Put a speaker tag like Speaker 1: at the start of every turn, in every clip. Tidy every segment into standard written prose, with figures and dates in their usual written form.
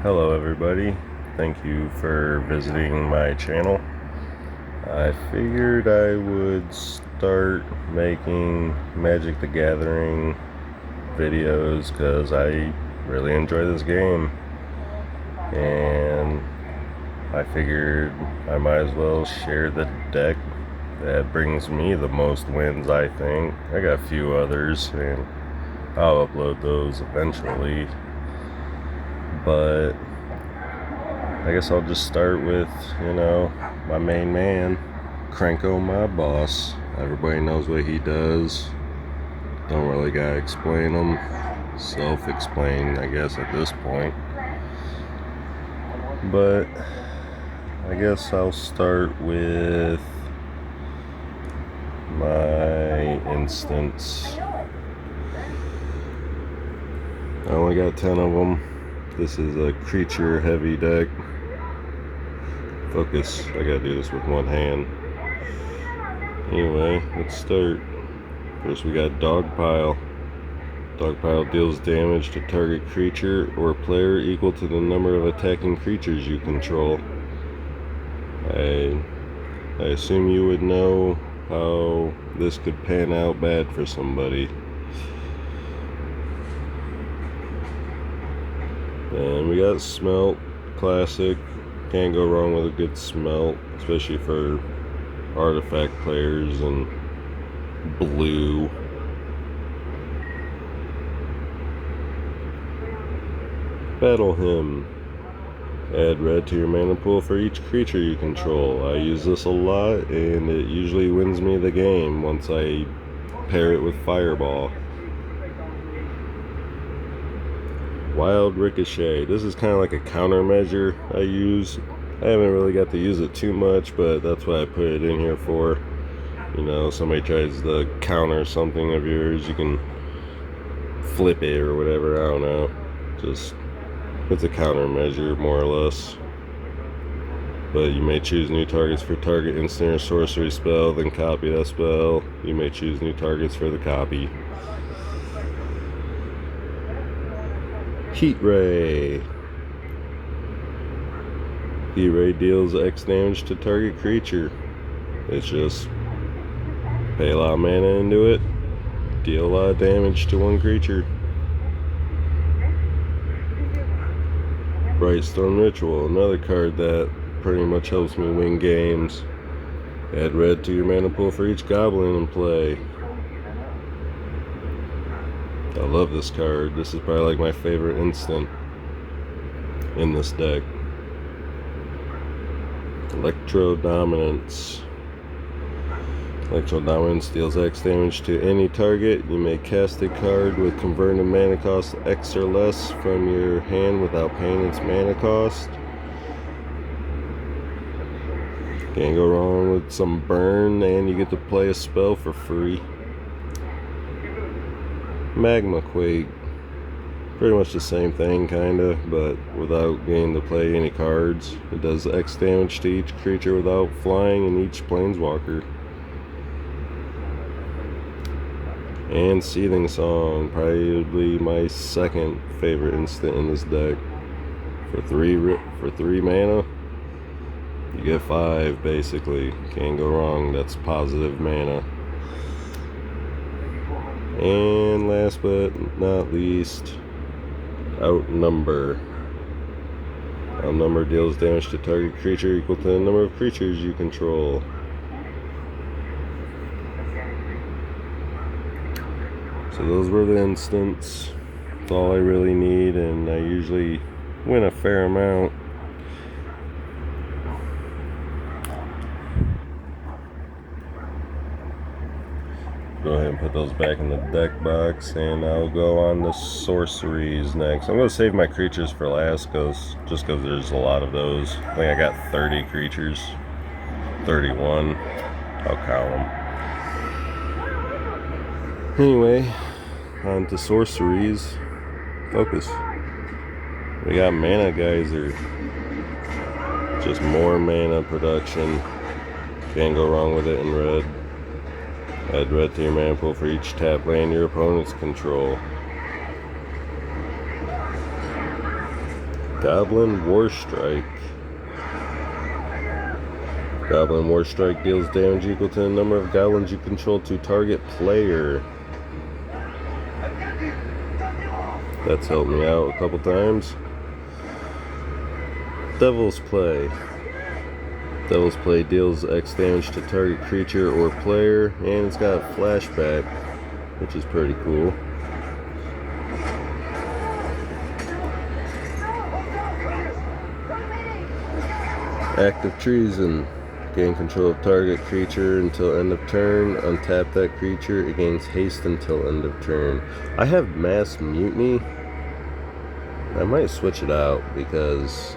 Speaker 1: Hello everybody, thank you for visiting my channel. I figured I would start making Magic the Gathering videos because I really enjoy this game, and I figured I might as well share the deck that brings me the most wins. I think I got a few others and I'll upload those eventually, but I guess I'll just start with, my main man, Krenko, my boss. Everybody knows what he does. Don't really gotta explain him. Self-explained, I guess, at this point. But I guess I'll start with my instance. I only got 10 of them. This is a creature heavy deck. Focus, I gotta do this with one hand. Anyway, let's start. First we got Dogpile. Dogpile deals damage to target creature or player equal to the number of attacking creatures you control. I assume you would know how this could pan out bad for somebody. And we got Smelt, classic. Can't go wrong with a good Smelt, especially for artifact players and blue. Battle Hymn. Add red to your mana pool for each creature you control. I use this a lot and it usually wins me the game once I pair it with Fireball. Wild Ricochet. This is kind of like a countermeasure I use. I haven't really got to use it too much, but that's what I put it in here for. Somebody tries to counter something of yours, you can flip it or whatever. I don't know. Just, it's a countermeasure, more or less. But you may choose new targets for target instant or sorcery spell, then copy that spell. You may choose new targets for the copy. Heat Ray. Heat Ray deals X damage to target creature. It's just pay a lot of mana into it, deal a lot of damage to one creature. Brightstone Ritual, another card that pretty much helps me win games. Add red to your mana pool for each goblin in play. I love this card. This is probably like my favorite instant in this deck. Electro Dominance. Electro Dominance deals X damage to any target. You may cast a card with converted mana cost X or less from your hand without paying its mana cost. Can't go wrong with some burn, and you get to play a spell for free. Magma Quake, pretty much the same thing kinda, but without getting to play any cards. It does X damage to each creature without flying and each planeswalker. And Seething Song, probably my second favorite instant in this deck. For three mana, you get 5 basically. Can't go wrong. That's positive mana. And last but not least, Outnumber. Outnumber deals damage to target creature equal to the number of creatures you control. So those were the instants. That's all I really need, and I usually win a fair amount. Go ahead and put those back in the deck box, and I'll go on to sorceries next. I'm going to save my creatures for last just because there's a lot of those. I think I got 30 creatures. 31. I'll count them. Anyway, on to sorceries. Focus. We got Mana Geyser. Just more mana production. Can't go wrong with it in red. Add red to your mana pool for each tap land your opponents control. Goblin War Strike. Goblin War Strike deals damage equal to the number of goblins you control to target player. That's helped me out a couple times. Devil's Play. Devil's Play deals X damage to target creature or player, and it's got flashback, which is pretty cool. Act of Treason. Gain control of target creature until end of turn. Untap that creature. It gains haste until end of turn. I have Mass Mutiny. I might switch it out because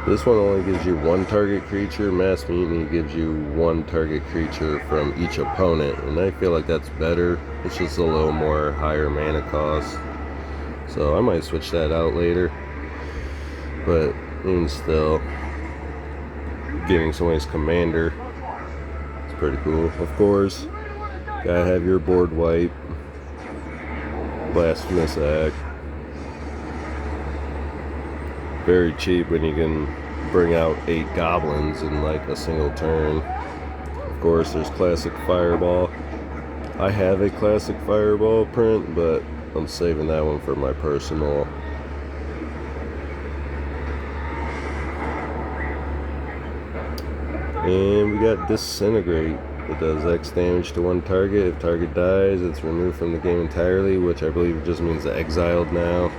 Speaker 1: this one only gives you one target creature. Mass Mutiny gives you one target creature from each opponent, and I feel like that's better. It's just a little more higher mana cost, so I might switch that out later. But even still, giving somebody's commander, it's pretty cool. Of course, gotta have your board wipe. Blasphemous Act. Very cheap when you can bring out 8 goblins in like a single turn. Of course, there's Classic Fireball. I have a Classic Fireball print, but I'm saving that one for my personal. And we got Disintegrate. It does X damage to one target. If target dies, it's removed from the game entirely, which I believe just means exiled now.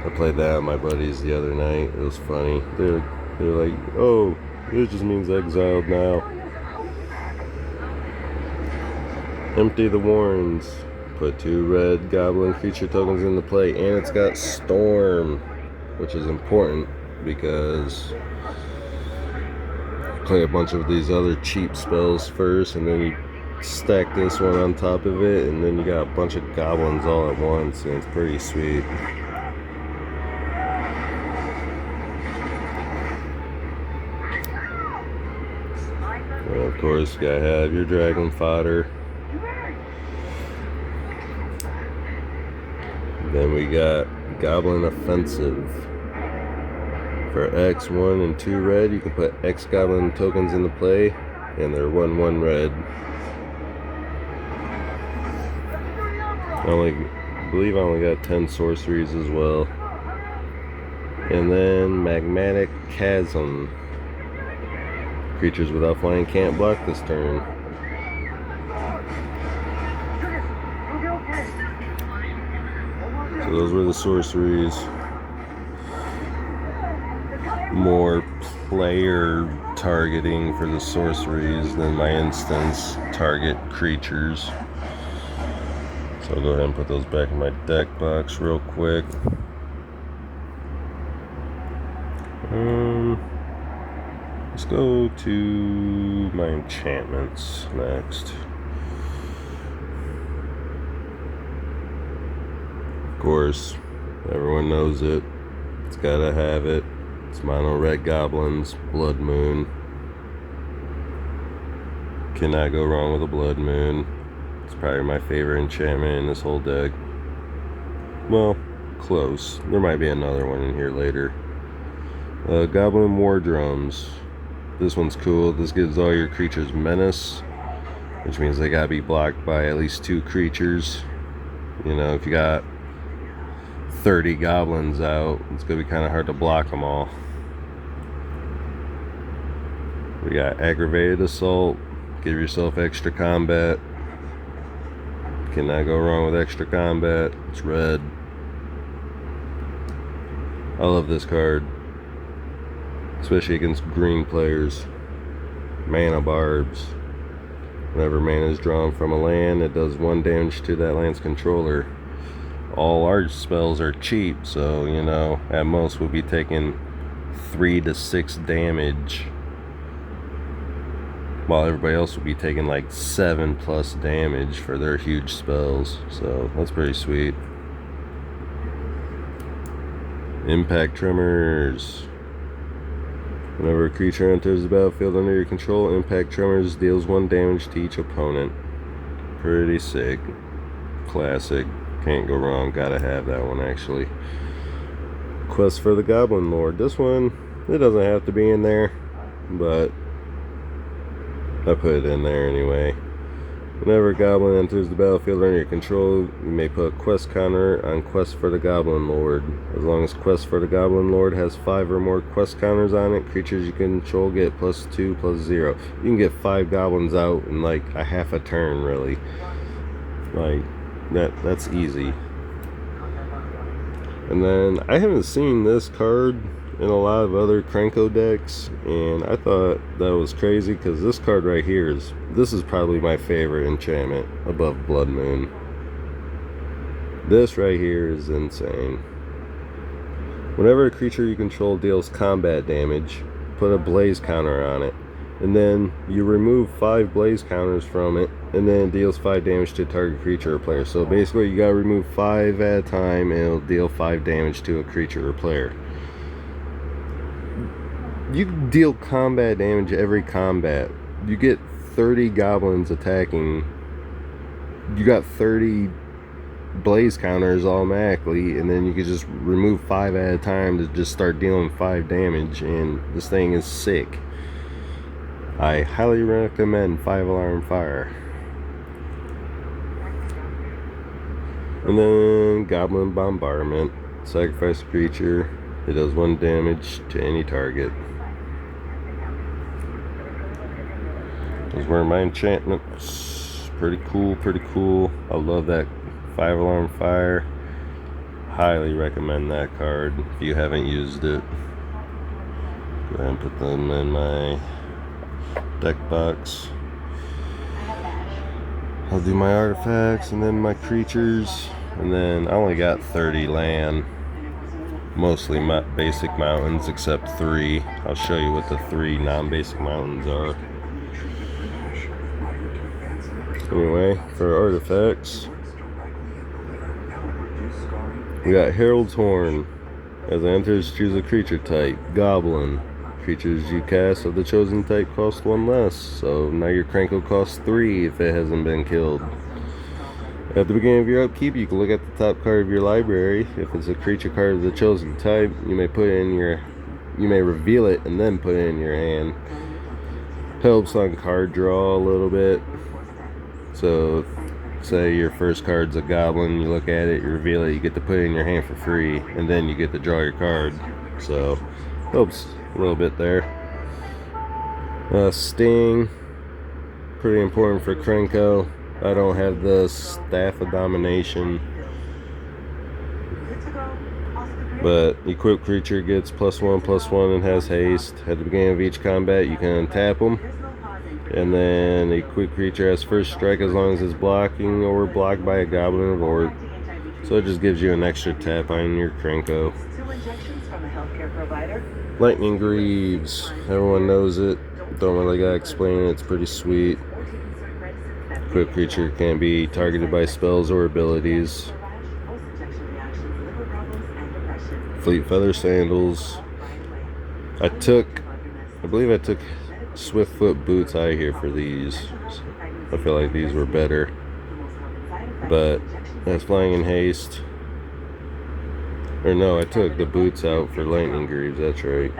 Speaker 1: I played that with my buddies the other night. It was funny. They're like, oh, it just means exiled now. Empty the Warrens. Put 2 red goblin creature tokens into play, and it's got Storm, which is important because play a bunch of these other cheap spells first, and then you stack this one on top of it, and then you got a bunch of goblins all at once, and it's pretty sweet. And of course, you gotta have your Dragon Fodder. Then we got Goblin Offensive. For X, 1 and 2 red, you can put X goblin tokens into play, and they're 1/1 red. I believe I only got 10 sorceries as well. And then Magmatic Chasm. Creatures without flying can't block this turn. So those were the sorceries. More player targeting for the sorceries than my instance target creatures. So I'll go ahead and put those back in my deck box real quick. Let's go to my enchantments next. Of course, everyone knows it. It's gotta have it. It's mono red goblins, Blood Moon. Cannot go wrong with a Blood Moon. It's probably my favorite enchantment in this whole deck. Well, close. There might be another one in here later. Goblin War Drums. This one's cool. This gives all your creatures menace, which means they gotta be blocked by at least 2 creatures. You know, if you got 30 goblins out, it's gonna be kind of hard to block them all. We got Aggravated Assault. Give yourself extra combat. Cannot go wrong with extra combat. It's red. I love this card, especially against green players. Mana Barbs. Whenever mana is drawn from a land, it does 1 damage to that land's controller. All our spells are cheap, so you know, at most we'll be taking 3 to 6 damage, while everybody else will be taking like 7+ damage for their huge spells. So that's pretty sweet. Impact Tremors. Whenever a creature enters the battlefield under your control, Impact Tremors deals 1 damage to each opponent. Pretty sick. Classic. Can't go wrong. Gotta have that one, actually. Quest for the Goblin Lord. This one, it doesn't have to be in there, but I put it in there anyway. Whenever a goblin enters the battlefield under your control, you may put a quest counter on Quest for the Goblin Lord. As long as Quest for the Goblin Lord has 5 or more quest counters on it, creatures you control get +2, +0. You can get 5 goblins out in like a half a turn, really. Like, that's easy. And then, I haven't seen this card in a lot of other Krenko decks, and I thought that was crazy because this card right here this is probably my favorite enchantment above Blood Moon. This right here is insane. Whenever a creature you control deals combat damage, put a blaze counter on it, and then you remove 5 blaze counters from it, and then it deals 5 damage to a target creature or player. So basically you gotta remove 5 at a time and it'll deal 5 damage to a creature or player. You deal combat damage every combat. You get 30 goblins attacking. You got 30 blaze counters automatically, and then you can just remove 5 at a time to just start dealing 5 damage, and this thing is sick. I highly recommend 5 Alarm Fire. And then Goblin Bombardment. Sacrifice a creature. It does 1 damage to any target. Those were my enchantments. Pretty cool, pretty cool. I love that 5 Alarm Fire. Highly recommend that card if you haven't used it. Go ahead and put them in my deck box. I'll do my artifacts and then my creatures. And then I only got 30 land. Mostly basic mountains except 3. I'll show you what the 3 non-basic mountains are. Anyway, for artifacts, we got Herald's Horn. As it enters, choose a creature type. Goblin. Creatures you cast of the chosen type cost 1 less. So now your Krenko costs 3 if it hasn't been killed. At the beginning of your upkeep, you can look at the top card of your library. If it's a creature card of the chosen type, you may reveal it and then put it in your hand. Helps on card draw a little bit. So, say your first card's a goblin, you look at it, you reveal it, you get to put it in your hand for free, and then you get to draw your card. So, helps a little bit there. Sting, pretty important for Krenko. I don't have the Staff of Domination, but equipped creature gets +1/+1 and has haste. At the beginning of each combat, you can untap them. And then equipped creature has first strike as long as it's blocking or blocked by a goblin of Orc. So it just gives you an extra tap on your Krenko. Lightning Greaves. Everyone knows it. Don't really gotta explain it. It's pretty sweet. Equipped creature can be targeted by spells or abilities. Fleetfeather Sandals. I believe I took Swiftfoot boots out of here for these. I feel like these were better. But that's flying in haste. Or no, I took the boots out for Lightning Greaves, that's right.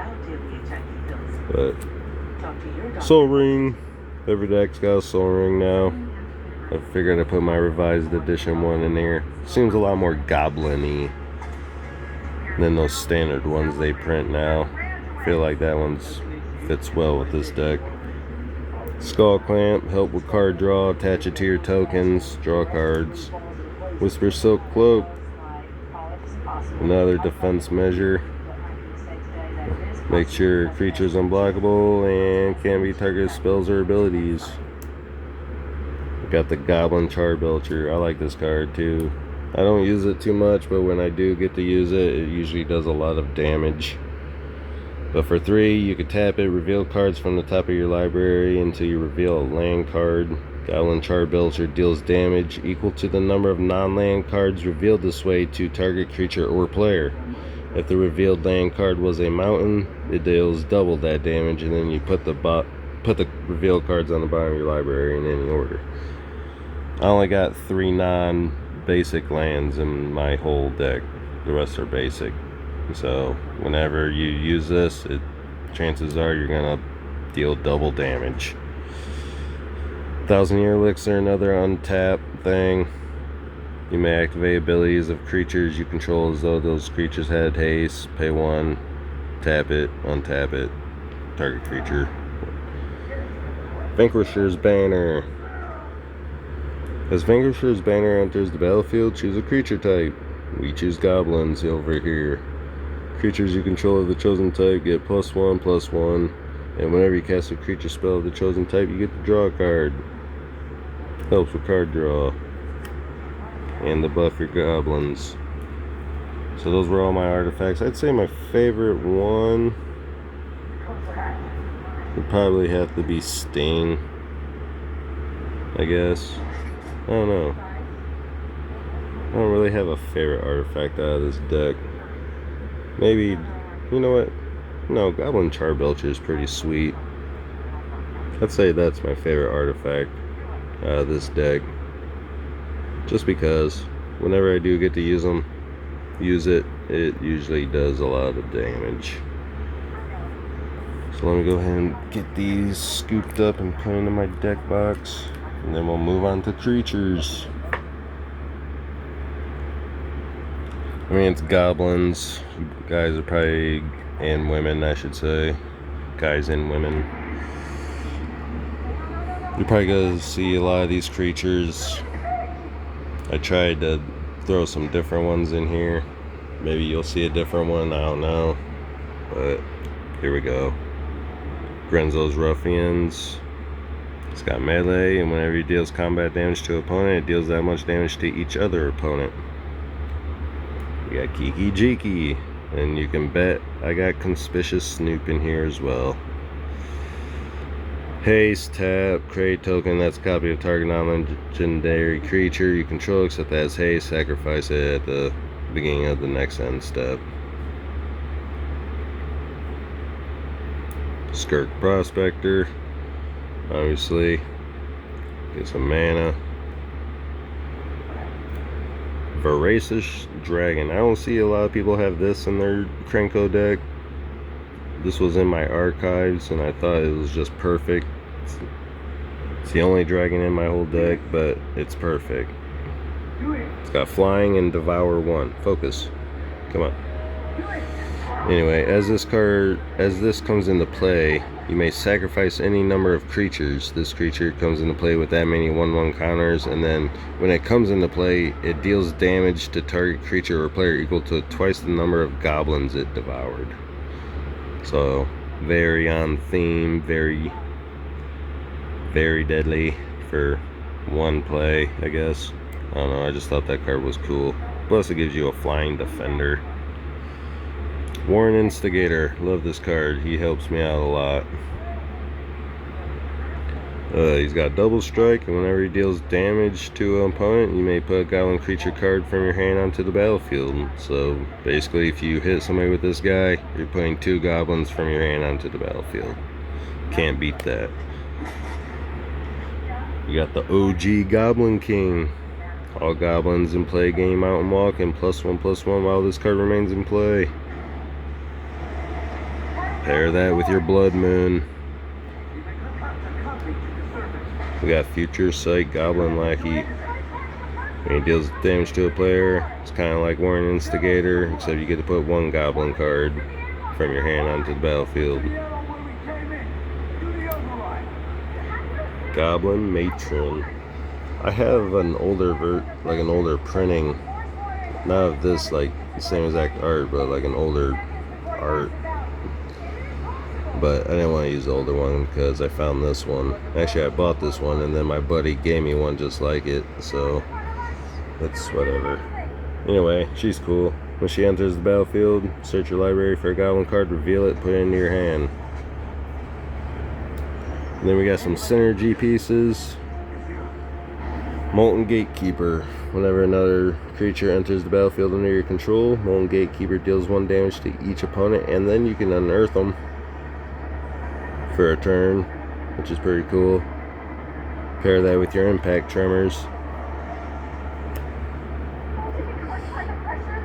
Speaker 1: But Soul Ring. Every deck's got a Soul Ring now. I figured I'd put my revised edition one in here. Seems a lot more goblin-y than those standard ones they print now. I feel like that one's fits well with this deck. Skull Clamp, help with card draw, attach it to your tokens, draw cards. Whisper Silk Cloak, another defense measure. Make sure creatures unblockable and can't be targeted spells or abilities. Got the Goblin Charbelcher. I like this card too. I don't use it too much, but when I do get to use it, it usually does a lot of damage. But for 3, you can tap it, reveal cards from the top of your library until you reveal a land card. Goblin Charbelcher deals damage equal to the number of non-land cards revealed this way to target creature or player. If the revealed land card was a mountain, it deals double that damage, and then you put the revealed cards on the bottom of your library in any order. I only got 3 non-basic lands in my whole deck. The rest are basic. So whenever you use this, chances are you're gonna deal double damage. 1,000-Year Elixir, another untapped thing. You may activate abilities of creatures you control as though those creatures had haste. Pay 1, tap it, untap it, target creature. Vanquisher's Banner. As Vanquisher's Banner enters the battlefield, choose a creature type. We choose goblins over here. Creatures you control of the chosen type get +1/+1, and whenever you cast a creature spell of the chosen type, you get to draw a card. Helps with card draw. And the buff your goblins. So those were all my artifacts. I'd say my favorite one would probably have to be Sting, I guess. I don't know. I don't really have a favorite artifact out of this deck. Maybe, you know what? No, Goblin Charbelcher is pretty sweet. I'd say that's my favorite artifact out of this deck. Just because whenever I do get to use it, it usually does a lot of damage. So let me go ahead and get these scooped up and put into my deck box, and then we'll move on to creatures. I mean, it's goblins. Guys are probably, and women, I should say. Guys and women. You're probably going to see a lot of these creatures. I tried to throw some different ones in here. Maybe you'll see a different one, I don't know. But here we go. Grenzo's Ruffians. It's got melee, and whenever he deals combat damage to an opponent, it deals that much damage to each other opponent. We got Kiki-Jiki, and you can bet I got Conspicuous Snoop in here as well. Haste, tap, create token that's a copy of target non-legendary creature you control except that has haste, sacrifice it at the beginning of the next end step. Skirk Prospector, obviously, get some mana. Voracious Dragon. I don't see a lot of people have this in their Krenko deck. This was in my archives and I thought it was just perfect. It's the only dragon in my whole deck, but it's perfect. It's got flying and devour 1. Focus. Come on. Anyway, as this comes into play, you may sacrifice any number of creatures. This creature comes into play with that many 1/1 counters, and then when it comes into play, it deals damage to target creature or player equal to twice the number of goblins it devoured. So, very on theme, very deadly for one play, I guess. I don't know, I just thought that card was cool. Plus it gives you a flying defender. Warren Instigator, love this card. He helps me out a lot. He's got double strike, and whenever he deals damage to an opponent, you may put a goblin creature card from your hand onto the battlefield. So basically, if you hit somebody with this guy, you're putting 2 goblins from your hand onto the battlefield. Can't beat that. You got the OG Goblin King. All goblins in play gain Mountain Walk and +1/+1 while this card remains in play. Pair that with your Blood Moon. We got Future Sight Goblin Lackey. When he deals damage to a player, it's kind of like Warren Instigator, except you get to put 1 goblin card from your hand onto the battlefield. Goblin Matron. I have an older printing, not of this like same exact art, but like an older art. But I didn't want to use the older one because I found this one. Actually, I bought this one and then my buddy gave me one just like it, so that's whatever. Anyway, she's cool. When she enters the battlefield, search your library for a goblin card, reveal it, put it into your hand. And then we got some synergy pieces. Molten Gatekeeper. Whenever another creature enters the battlefield under your control, Molten Gatekeeper deals 1 damage to each opponent, and then you can unearth them for a turn, which is pretty cool. Pair that with your Impact Tremors.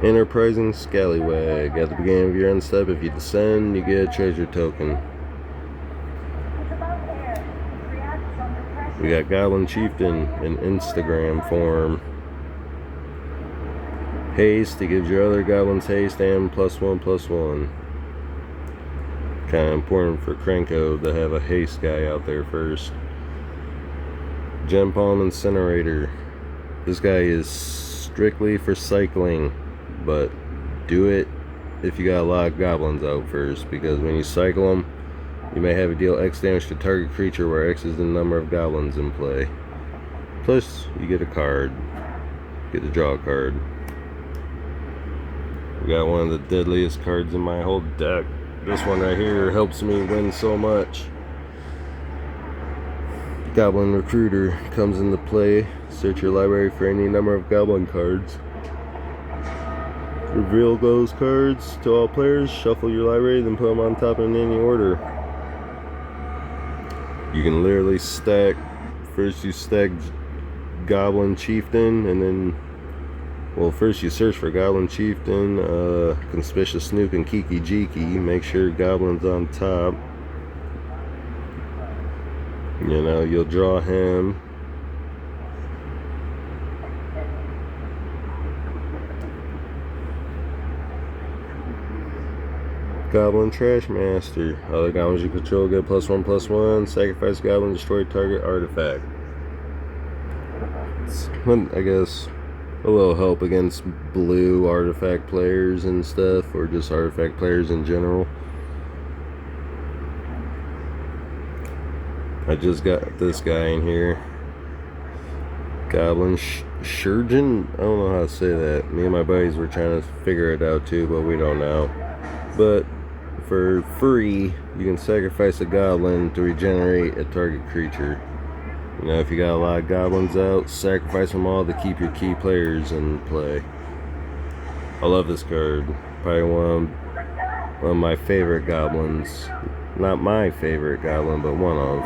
Speaker 1: Enterprising Scallywag. At the beginning of your end step, if you descend, you get a treasure token. We got Goblin Chieftain in Instagram form. Haste, it gives your other goblins haste and +1/+1. Kind of important for Krenko to have a haste guy out there first. Gempalm Incinerator. This guy is strictly for cycling, but do it if you got a lot of goblins out first, because when you cycle them, you may have it deal X damage to target creature, where X is the number of goblins in play. Plus, you get a card. You get to draw a card. We got one of the deadliest cards in my whole deck. This one right here helps me win so much. Goblin Recruiter comes into play. Search your library for any number of goblin cards. Reveal those cards to all players. Shuffle your library, then put them on top in any order. You can literally stack. First you stack Goblin Chieftain, and then, well, first you search for Goblin Chieftain, Conspicuous Snoop, and Kiki-Jiki. Make sure Goblin's on top. You know, you'll draw him. Goblin Trashmaster. Other goblins you control get +1/+1. Sacrifice goblin, destroy target artifact. It's, I guess, a little help against blue artifact players and stuff, or just artifact players in general. I just got this guy in here. Goblin Chirurgeon? I don't know how to say that. Me and my buddies were trying to figure it out too, but we don't know. But for free, you can sacrifice a goblin to regenerate a target creature. You know, if you got a lot of goblins out, sacrifice them all to keep your key players in play. I love this card. Probably one of my favorite goblins. Not my favorite goblin, but one of.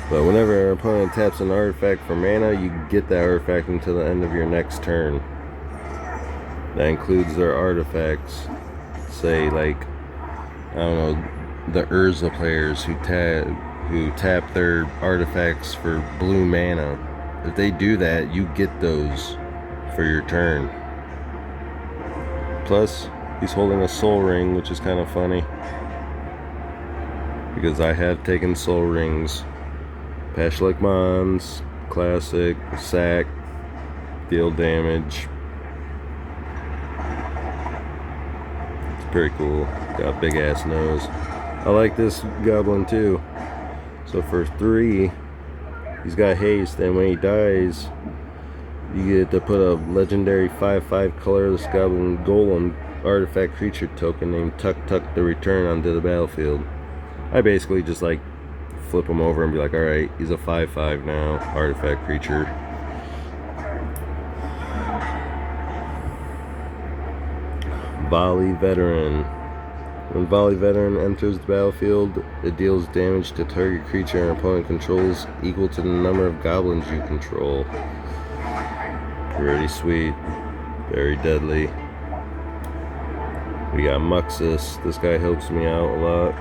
Speaker 1: But whenever an opponent taps an artifact for mana, you get that artifact until the end of your next turn. That includes their artifacts. Say, like, I don't know, the Urza players who tap their artifacts for blue mana. If they do that, you get those for your turn. Plus, he's holding a soul ring, which is kind of funny, because I have taken soul rings. Pashlek Mons, classic, sack, deal damage. It's pretty cool. Got a big ass nose. I like this goblin too. So for 3, he's got haste, and when he dies, you get to put a legendary 5/5 colorless goblin golem artifact creature token named Tuk Tuk to return onto the battlefield. I basically just like flip him over and be like, alright, he's a 5/5 now, artifact creature. Volley Veteran. When Volley Veteran enters the battlefield, it deals damage to target creature and opponent controls equal to the number of goblins you control. Pretty sweet. Very deadly. We got Muxus. This guy helps me out a lot.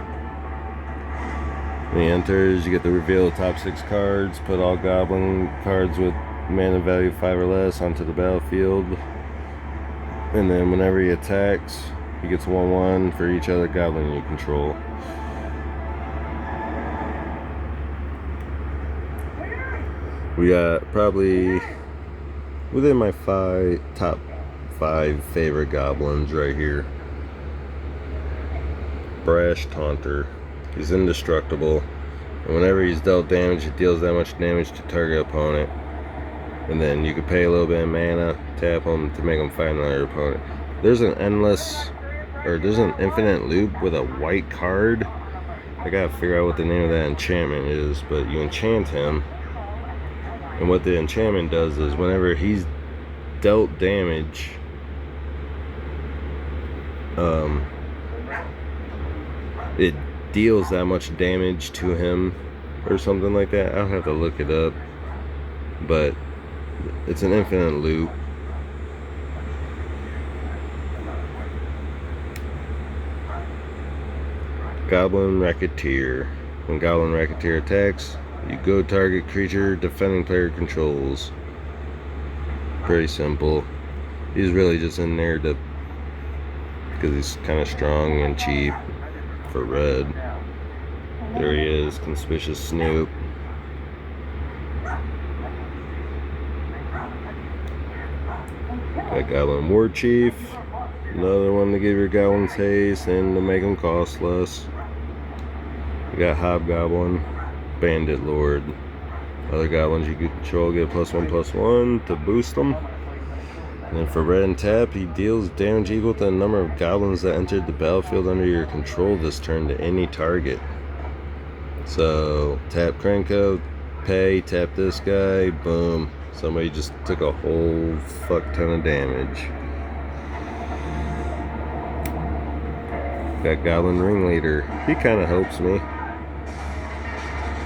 Speaker 1: When he enters, you get to reveal the top 6 cards, put all goblin cards with mana value 5 or less onto the battlefield, and then whenever he attacks, he gets 1/1 for each other goblin you control. We got probably within my top 5 favorite goblins right here. Brash Taunter. He's indestructible, and whenever he's dealt damage, it deals that much damage to target opponent. And then you can pay a little bit of mana, tap him to make him fight another opponent. There's an infinite loop with a white card. I gotta figure out what the name of that enchantment is, but you enchant him, and what the enchantment does is whenever he's dealt damage, it deals that much damage to him or something like that. I'll have to look it up, but it's an infinite loop. Goblin Racketeer. When Goblin Racketeer attacks, you go target creature defending player controls. Pretty simple. He's really just in there to because he's kind of strong and cheap for red. There he is, Conspicuous Snoop. Got Goblin Warchief, another one to give your goblins haste and to make them cost less. We got Hobgoblin, Bandit Lord. Other goblins you control get +1/+1 to boost them. And then for red and tap, he deals damage equal to the number of goblins that entered the battlefield under your control this turn to any target. So tap Krenko, pay, tap this guy, boom. Somebody just took a whole fuck ton of damage. Got Goblin Ringleader. He kind of helps me.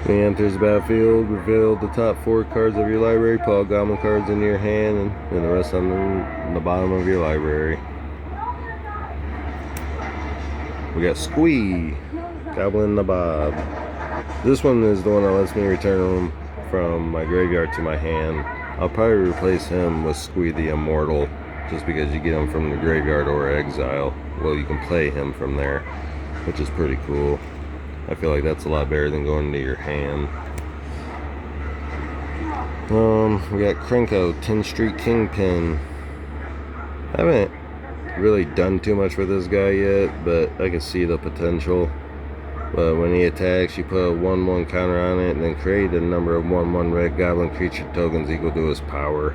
Speaker 1: When he enters the battlefield, reveal the top 4 cards of your library, put all goblin cards into your hand, and the rest on the bottom of your library. We got Squee, Goblin Nabob. This one is the one that lets me return them from my graveyard to my hand. I'll probably replace him with Squee the Immortal, just because you get him from the graveyard or exile. Well, you can play him from there, which is pretty cool. I feel like that's a lot better than going into your hand. We got Krenko, 10th Street Kingpin. I haven't really done too much with this guy yet, but I can see the potential. But when he attacks, you put a 1/1 counter on it, and then create a number of 1/1 red goblin creature tokens equal to his power.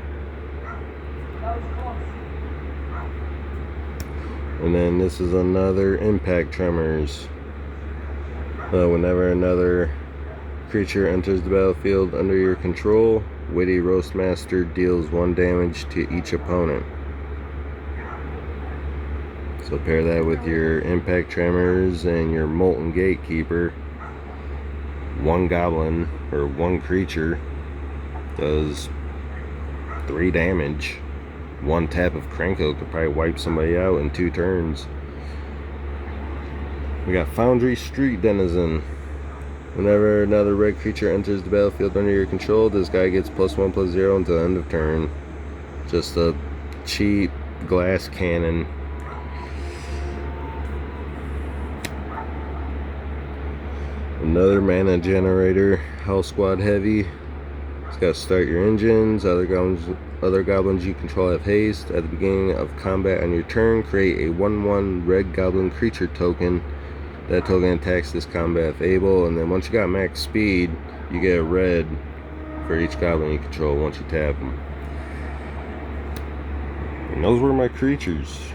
Speaker 1: And then this is another Impact Tremors. Whenever another creature enters the battlefield under your control, Witty Roastmaster deals 1 damage to each opponent. So pair that with your Impact Tremors and your Molten Gatekeeper. 1 goblin or 1 creature does 3 damage. 1 tap of Krenko could probably wipe somebody out in 2 turns. We got Foundry Street Denizen. Whenever another red creature enters the battlefield under your control, this guy gets +1/+0 until the end of turn. Just a cheap glass cannon. Another mana generator, Howlsquad Heavy. It's got to start your engines. Other goblins you control have haste. At the beginning of combat on your turn, create a 1/1 red goblin creature token. That token attacks this combat if able, and then once you got max speed, you get a red for each goblin you control once you tap them. And those were my creatures.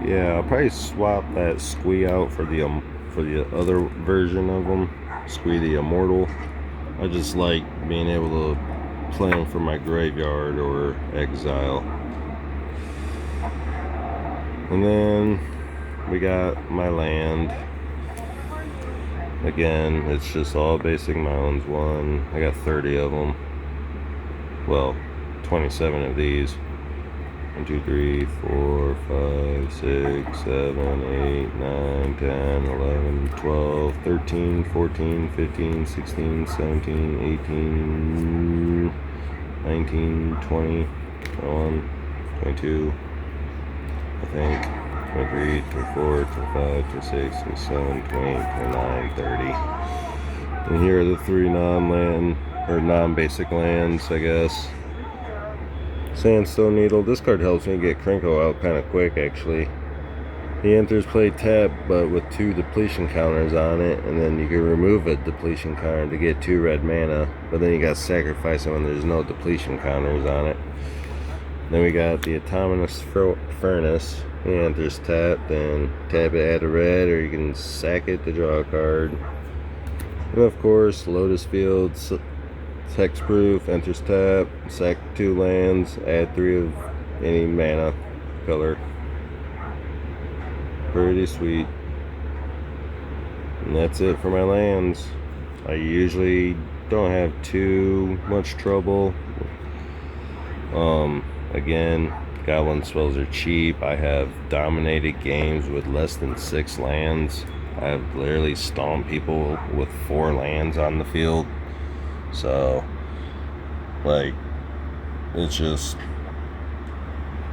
Speaker 1: Yeah, I'll probably swap that Squee out for the other version of them, Squee the Immortal. I just like being able to play them from my graveyard or exile. And then we got my land. Again, it's just all basic mounds. I got 30 of them. Well, 27 of these. 1, 2, 3, 4, 5, 6, 7, 8, 9, 10, 11, 12, 13, 14, 15, 16, 17, 18, 19, 20, 21, 22, I think. 23, 24, 25, 26, 27, 28, 29, 30. And here are the 3 non-basic lands, I guess. Sandstone Needle. This card helps me get Krenko out kind of quick, actually. He enters play tap, but with 2 depletion counters on it, and then you can remove a depletion counter to get 2 red mana, but then you got to sacrifice it when there's no depletion counters on it. Then we got the Autonomous Furnace. He enters tap, then tap it, add a red, or you can sack it to draw a card. And of course, Lotus Field, hexproof, enters tap, sack 2 lands, add 3 of any mana color. Pretty sweet. And that's it for my lands. I usually don't have too much trouble. Again, Goblin spells are cheap. I have dominated games with less than 6 lands. I've literally stomped people with 4 lands on the field. So, like, it just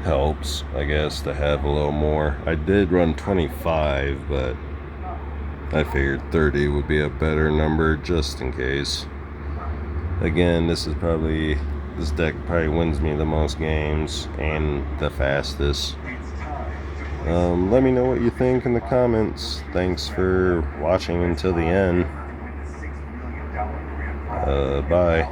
Speaker 1: helps, I guess, to have a little more. I did run 25, but I figured 30 would be a better number just in case. Again, this deck probably wins me the most games and the fastest. Let me know what you think in the comments. Thanks for watching until the end. Bye.